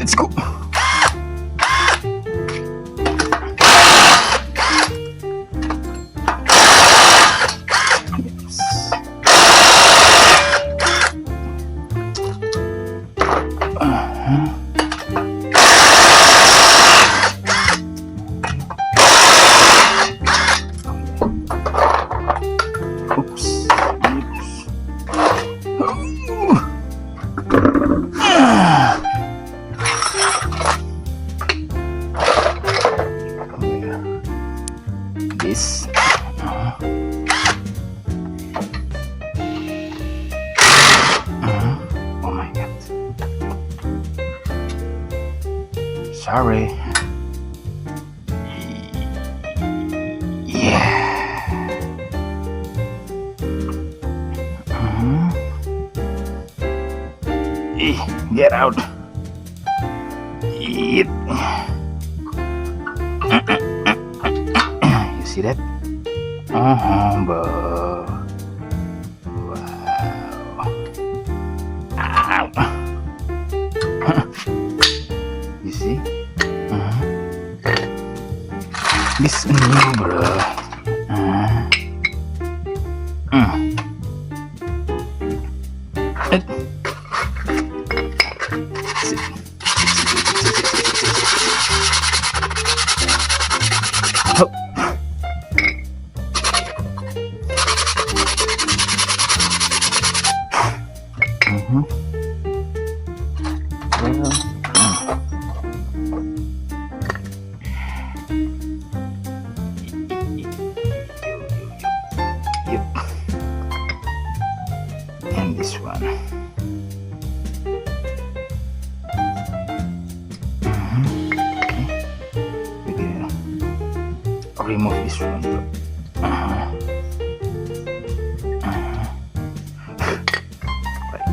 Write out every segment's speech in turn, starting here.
let's go. This. Oh my god. Sorry. Yeah. Get out. Eat. You see that? But wow. Ow. You see? This new, bro. And this one. Okay. I'll remove this one. Like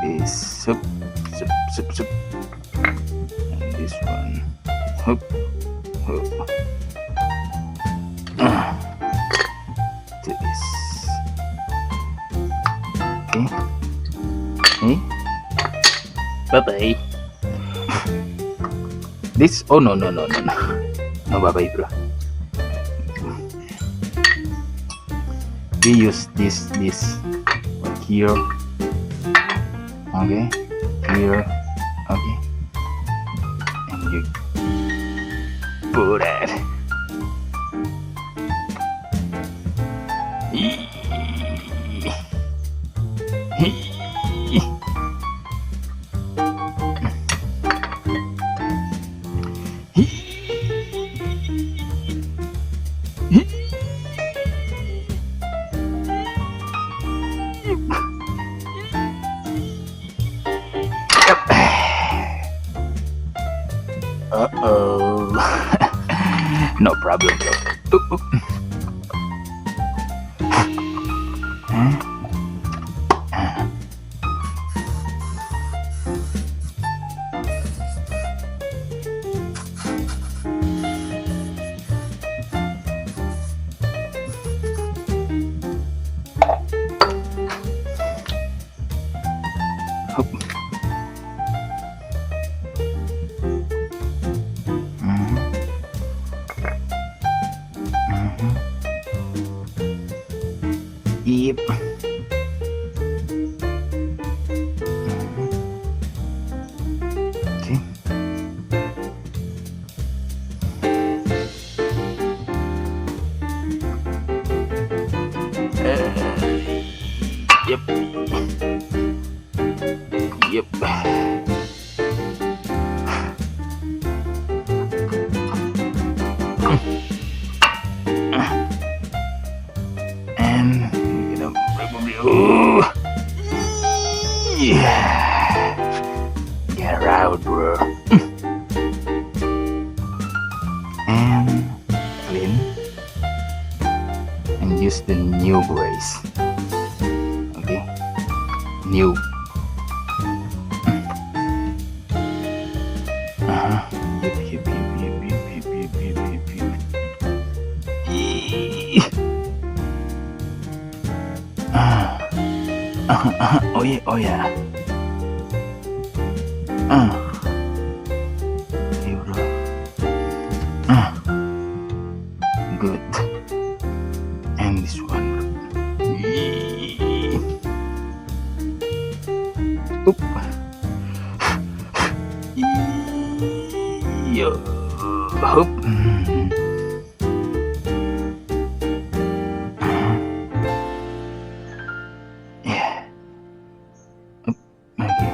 this. Soup. And this one. Hoop. To this. Okay. Bye-bye. This? Oh no, bye-bye, bro. We use this like here. Okay, here. Okay, and you put it. Uh-oh. No problem, bro. Yep. Okay. Yep. Yep. And ooh. Yeah. Get out, bro. And clean. And use the new brace. Okay. New. Oh yeah. Yo, hop. Yeah. Okay.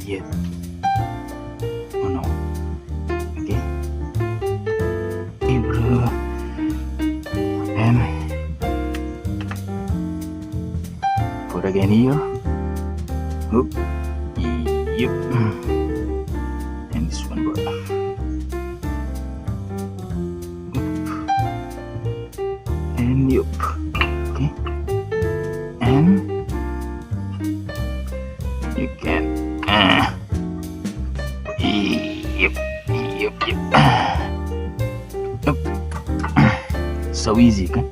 Yet. Oh no. Okay. Okay, bro. And put again here. Oop. Yep. And this one, bro. Oop. And yep. Okay. And you can. Yep. Yep. So easy, kan?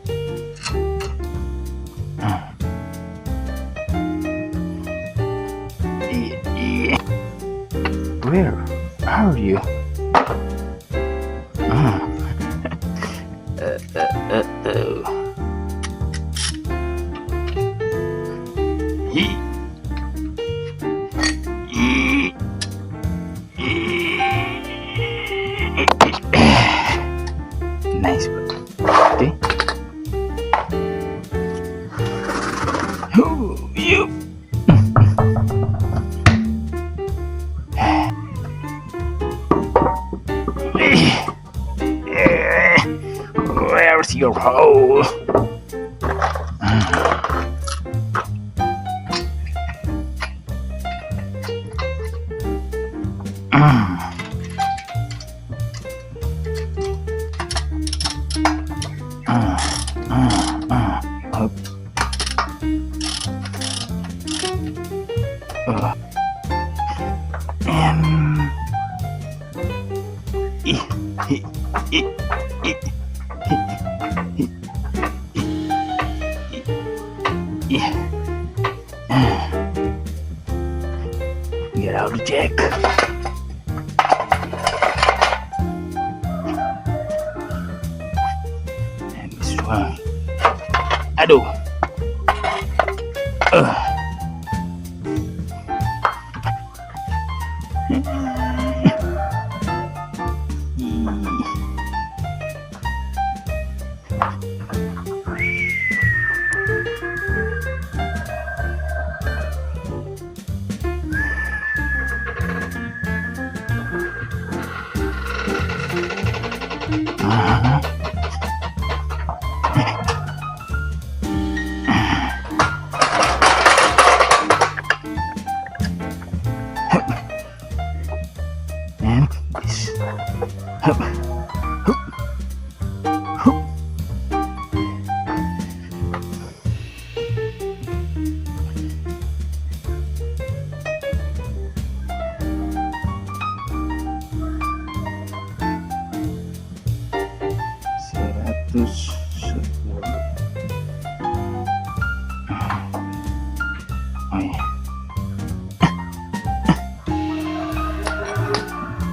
Where are you? Nice, bro. Okay. You. Where's your hole? Get out of Jack. And this one. Aduh. And this.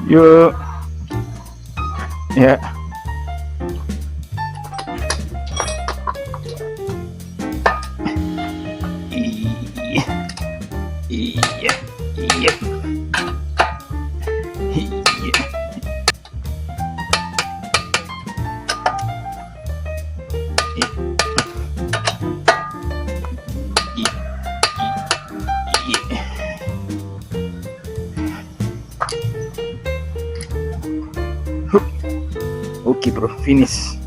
Yuk. Ya. Iya. Okay, bro, finish.